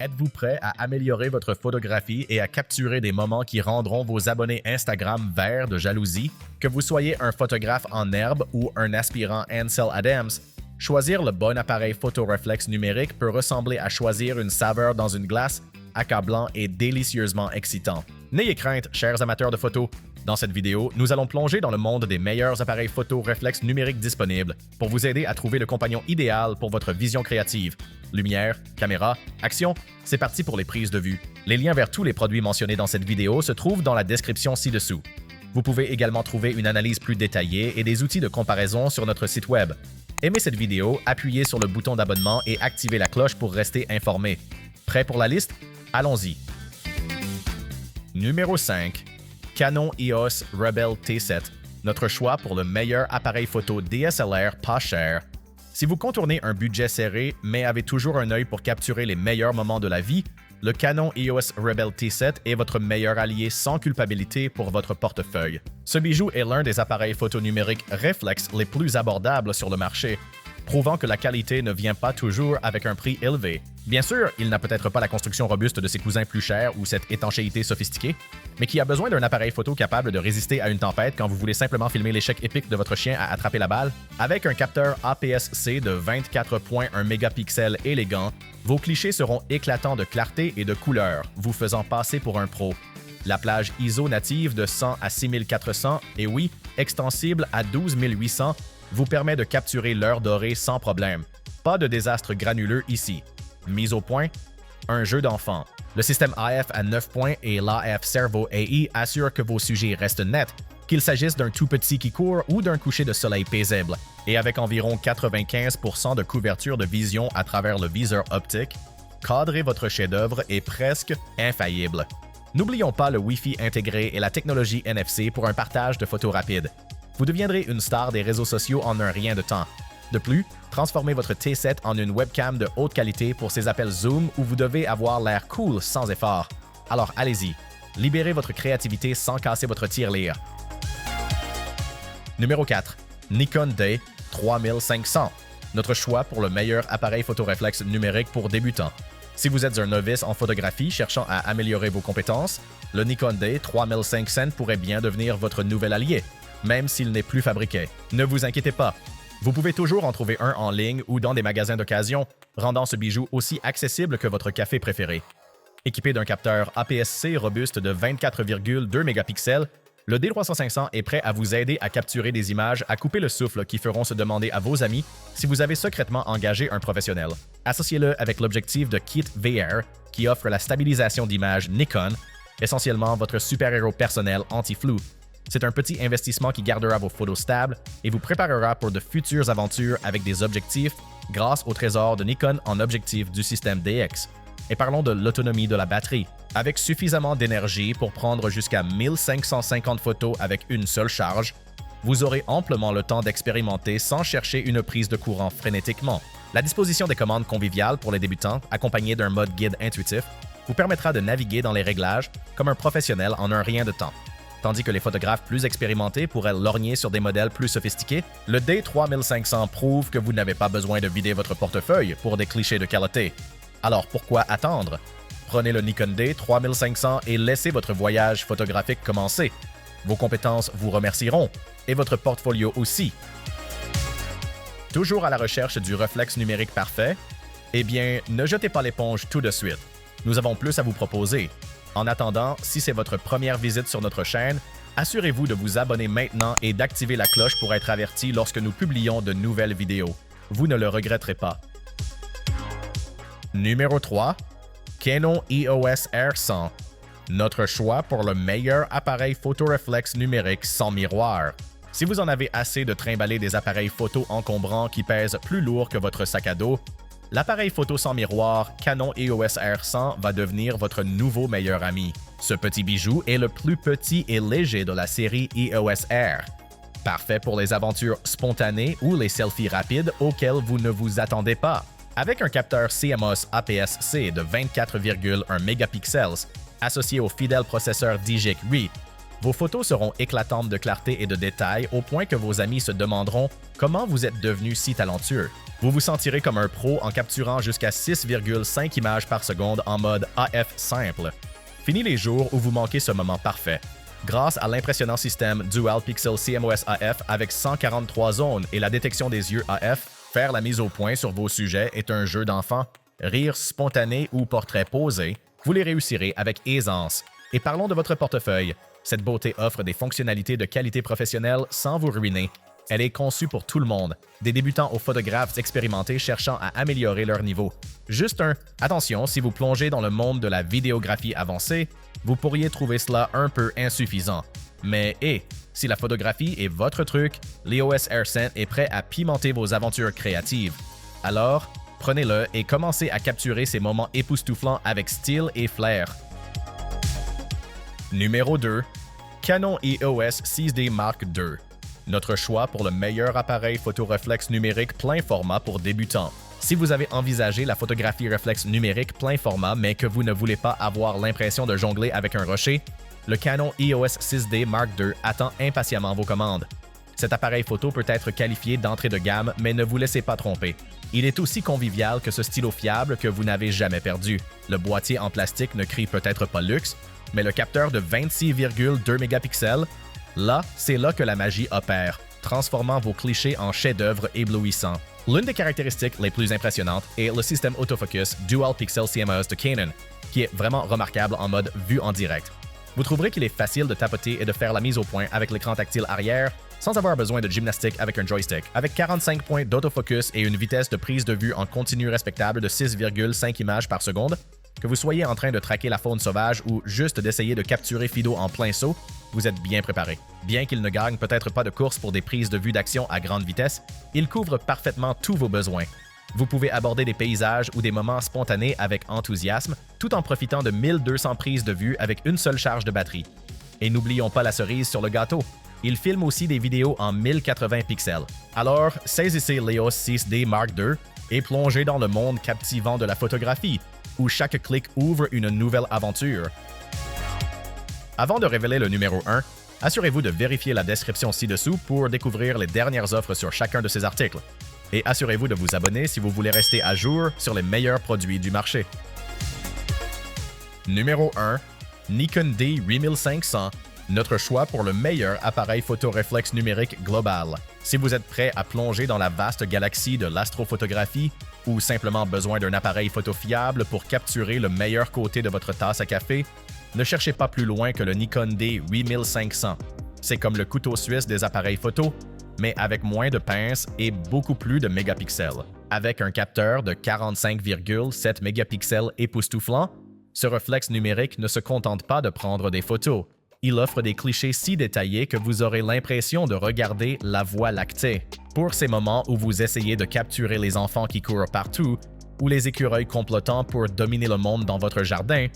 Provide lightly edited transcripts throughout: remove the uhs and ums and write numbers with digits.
Êtes-vous prêt à améliorer votre photographie et à capturer des moments qui rendront vos abonnés Instagram verts de jalousie? Que vous soyez un photographe en herbe ou un aspirant Ansel Adams, choisir le bon appareil photoréflexe numérique peut ressembler à choisir une saveur dans une glace, accablant et délicieusement excitant. N'ayez crainte, chers amateurs de photos. Dans cette vidéo, nous allons plonger dans le monde des meilleurs appareils photo réflexes numériques disponibles pour vous aider à trouver le compagnon idéal pour votre vision créative. Lumière, caméra, action, c'est parti pour les prises de vue. Les liens vers tous les produits mentionnés dans cette vidéo se trouvent dans la description ci-dessous. Vous pouvez également trouver une analyse plus détaillée et des outils de comparaison sur notre site web. Aimez cette vidéo, appuyez sur le bouton d'abonnement et activez la cloche pour rester informé. Prêt pour la liste? Allons-y. Numéro 5. Canon EOS Rebel T7, notre choix pour le meilleur appareil photo DSLR pas cher. Si vous contournez un budget serré mais avez toujours un œil pour capturer les meilleurs moments de la vie, le Canon EOS Rebel T7 est votre meilleur allié sans culpabilité pour votre portefeuille. Ce bijou est l'un des appareils photo numériques réflexes les plus abordables sur le marché, prouvant que la qualité ne vient pas toujours avec un prix élevé. Bien sûr, il n'a peut-être pas la construction robuste de ses cousins plus chers ou cette étanchéité sophistiquée, mais qui a besoin d'un appareil photo capable de résister à une tempête quand vous voulez simplement filmer l'échec épique de votre chien à attraper la balle. Avec un capteur APS-C de 24.1 mégapixels élégant, vos clichés seront éclatants de clarté et de couleur, vous faisant passer pour un pro. La plage ISO native de 100 à 6400 et oui, extensible à 12800 vous permet de capturer l'heure dorée sans problème. Pas de désastre granuleux ici. Mise au point, un jeu d'enfant. Le système AF à 9 points et l'AF Servo AI assurent que vos sujets restent nets, qu'il s'agisse d'un tout petit qui court ou d'un coucher de soleil paisible. Et avec environ 95% de couverture de vision à travers le viseur optique, cadrer votre chef-d'œuvre est presque infaillible. N'oublions pas le Wi-Fi intégré et la technologie NFC pour un partage de photos rapides. Vous deviendrez une star des réseaux sociaux en un rien de temps. De plus, transformez votre T7 en une webcam de haute qualité pour ces appels Zoom où vous devez avoir l'air cool sans effort. Alors allez-y, libérez votre créativité sans casser votre tirelire. Numéro 4. Nikon D 3500, notre choix pour le meilleur appareil photoréflexe numérique pour débutants. Si vous êtes un novice en photographie cherchant à améliorer vos compétences, le Nikon D 3500 pourrait bien devenir votre nouvel allié, même s'il n'est plus fabriqué. Ne vous inquiétez pas, vous pouvez toujours en trouver un en ligne ou dans des magasins d'occasion, rendant ce bijou aussi accessible que votre café préféré. Équipé d'un capteur APS-C robuste de 24,2 mégapixels, le D3500 est prêt à vous aider à capturer des images à couper le souffle qui feront se demander à vos amis si vous avez secrètement engagé un professionnel. Associez-le avec l'objectif de Kit VR qui offre la stabilisation d'images Nikon, essentiellement votre super-héros personnel anti-flou. C'est un petit investissement qui gardera vos photos stables et vous préparera pour de futures aventures avec des objectifs grâce au trésor de Nikon en objectif du système DX. Et parlons de l'autonomie de la batterie. Avec suffisamment d'énergie pour prendre jusqu'à 1550 photos avec une seule charge, vous aurez amplement le temps d'expérimenter sans chercher une prise de courant frénétiquement. La disposition des commandes conviviales pour les débutants, accompagnée d'un mode guide intuitif, vous permettra de naviguer dans les réglages comme un professionnel en un rien de temps. Tandis que les photographes plus expérimentés pourraient lorgner sur des modèles plus sophistiqués, le D3500 prouve que vous n'avez pas besoin de vider votre portefeuille pour des clichés de qualité. Alors pourquoi attendre? Prenez le Nikon D3500 et laissez votre voyage photographique commencer. Vos compétences vous remercieront, et votre portfolio aussi. Toujours à la recherche du réflexe numérique parfait? Eh bien, ne jetez pas l'éponge tout de suite. Nous avons plus à vous proposer. En attendant, si c'est votre première visite sur notre chaîne, assurez-vous de vous abonner maintenant et d'activer la cloche pour être averti lorsque nous publions de nouvelles vidéos. Vous ne le regretterez pas. Numéro 3. Canon EOS R100, notre choix pour le meilleur appareil photoréflexe numérique sans miroir. Si vous en avez assez de trimballer des appareils photo encombrants qui pèsent plus lourd que votre sac à dos, l'appareil photo sans miroir Canon EOS R100 va devenir votre nouveau meilleur ami. Ce petit bijou est le plus petit et léger de la série EOS R. Parfait pour les aventures spontanées ou les selfies rapides auxquelles vous ne vous attendez pas. Avec un capteur CMOS APS-C de 24,1 mégapixels, associé au fidèle processeur Digic Re, Vos photos seront éclatantes de clarté et de détails au point que vos amis se demanderont comment vous êtes devenu si talentueux. Vous vous sentirez comme un pro en capturant jusqu'à 6,5 images par seconde en mode AF simple. Fini les jours où vous manquez ce moment parfait. Grâce à l'impressionnant système Dual Pixel CMOS AF avec 143 zones et la détection des yeux AF, faire la mise au point sur vos sujets est un jeu d'enfant. Rire spontané ou portrait posé, vous les réussirez avec aisance. Et parlons de votre portefeuille. Cette beauté offre des fonctionnalités de qualité professionnelle sans vous ruiner. Elle est conçue pour tout le monde, des débutants aux photographes expérimentés cherchant à améliorer leur niveau. Juste attention, si vous plongez dans le monde de la vidéographie avancée, vous pourriez trouver cela un peu insuffisant. Mais si la photographie est votre truc, l'EOS AirSense est prêt à pimenter vos aventures créatives. Alors, prenez-le et commencez à capturer ces moments époustouflants avec style et flair. Numéro 2. Canon EOS 6D Mark II. Notre choix pour le meilleur appareil photoréflexe numérique plein format pour débutants. Si vous avez envisagé la photographie réflexe numérique plein format mais que vous ne voulez pas avoir l'impression de jongler avec un rocher, le Canon EOS 6D Mark II attend impatiemment vos commandes. Cet appareil photo peut être qualifié d'entrée de gamme, mais ne vous laissez pas tromper. Il est aussi convivial que ce stylo fiable que vous n'avez jamais perdu. Le boîtier en plastique ne crie peut-être pas luxe, mais le capteur de 26,2 mégapixels, c'est là que la magie opère, transformant vos clichés en chefs-d'œuvre éblouissants. L'une des caractéristiques les plus impressionnantes est le système autofocus Dual Pixel CMOS de Canon, qui est vraiment remarquable en mode vue en direct. Vous trouverez qu'il est facile de tapoter et de faire la mise au point avec l'écran tactile arrière sans avoir besoin de gymnastique avec un joystick. Avec 45 points d'autofocus et une vitesse de prise de vue en continu respectable de 6,5 images par seconde, que vous soyez en train de traquer la faune sauvage ou juste d'essayer de capturer Fido en plein saut, vous êtes bien préparé. Bien qu'il ne gagne peut-être pas de course pour des prises de vue d'action à grande vitesse, il couvre parfaitement tous vos besoins. Vous pouvez aborder des paysages ou des moments spontanés avec enthousiasme, tout en profitant de 1200 prises de vue avec une seule charge de batterie. Et n'oublions pas la cerise sur le gâteau. Il filme aussi des vidéos en 1080 pixels. Alors, saisissez l'EOS 6D Mark II et plongez dans le monde captivant de la photographie, où chaque clic ouvre une nouvelle aventure. Avant de révéler le numéro 1, assurez-vous de vérifier la description ci-dessous pour découvrir les dernières offres sur chacun de ces articles. Et assurez-vous de vous abonner si vous voulez rester à jour sur les meilleurs produits du marché. Numéro 1. Nikon D8500, notre choix pour le meilleur appareil photoréflexe numérique global. Si vous êtes prêt à plonger dans la vaste galaxie de l'astrophotographie ou simplement besoin d'un appareil photo fiable pour capturer le meilleur côté de votre tasse à café, ne cherchez pas plus loin que le Nikon D8500. C'est comme le couteau suisse des appareils photo, mais avec moins de pinces et beaucoup plus de mégapixels. Avec un capteur de 45,7 mégapixels époustouflant, ce réflexe numérique ne se contente pas de prendre des photos. Il offre des clichés si détaillés que vous aurez l'impression de regarder la Voie lactée. Pour ces moments où vous essayez de capturer les enfants qui courent partout ou les écureuils complotant pour dominer le monde dans votre jardin,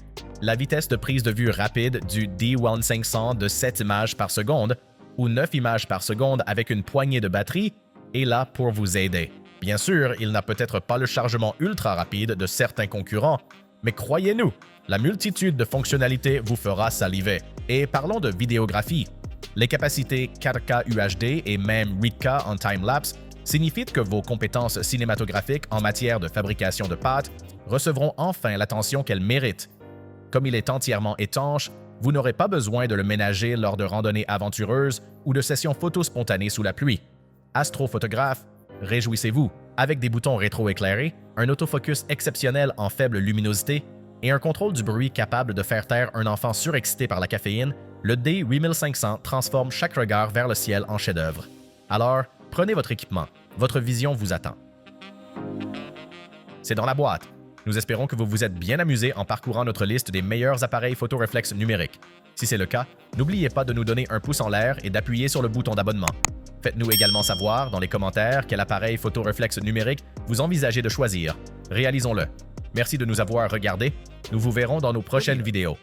la vitesse de prise de vue rapide du D1500 de 7 images par seconde ou 9 images par seconde avec une poignée de batterie est là pour vous aider. Bien sûr, il n'a peut-être pas le chargement ultra rapide de certains concurrents, mais croyez-nous, la multitude de fonctionnalités vous fera saliver. Et parlons de vidéographie. Les capacités 4K UHD et même 8K en time-lapse signifient que vos compétences cinématographiques en matière de fabrication de pâtes recevront enfin l'attention qu'elles méritent. Comme il est entièrement étanche, vous n'aurez pas besoin de le ménager lors de randonnées aventureuses ou de sessions photos spontanées sous la pluie. Astrophotographe, réjouissez-vous! Avec des boutons rétro-éclairés, un autofocus exceptionnel en faible luminosité et un contrôle du bruit capable de faire taire un enfant surexcité par la caféine, le D8500 transforme chaque regard vers le ciel en chef-d'œuvre. Alors, prenez votre équipement, votre vision vous attend. C'est dans la boîte. Nous espérons que vous vous êtes bien amusé en parcourant notre liste des meilleurs appareils photoréflexes numériques. Si c'est le cas, n'oubliez pas de nous donner un pouce en l'air et d'appuyer sur le bouton d'abonnement. Faites-nous également savoir dans les commentaires quel appareil photoréflexe numérique vous envisagez de choisir. Réalisons-le. Merci de nous avoir regardés. Nous vous verrons dans nos prochaines vidéos.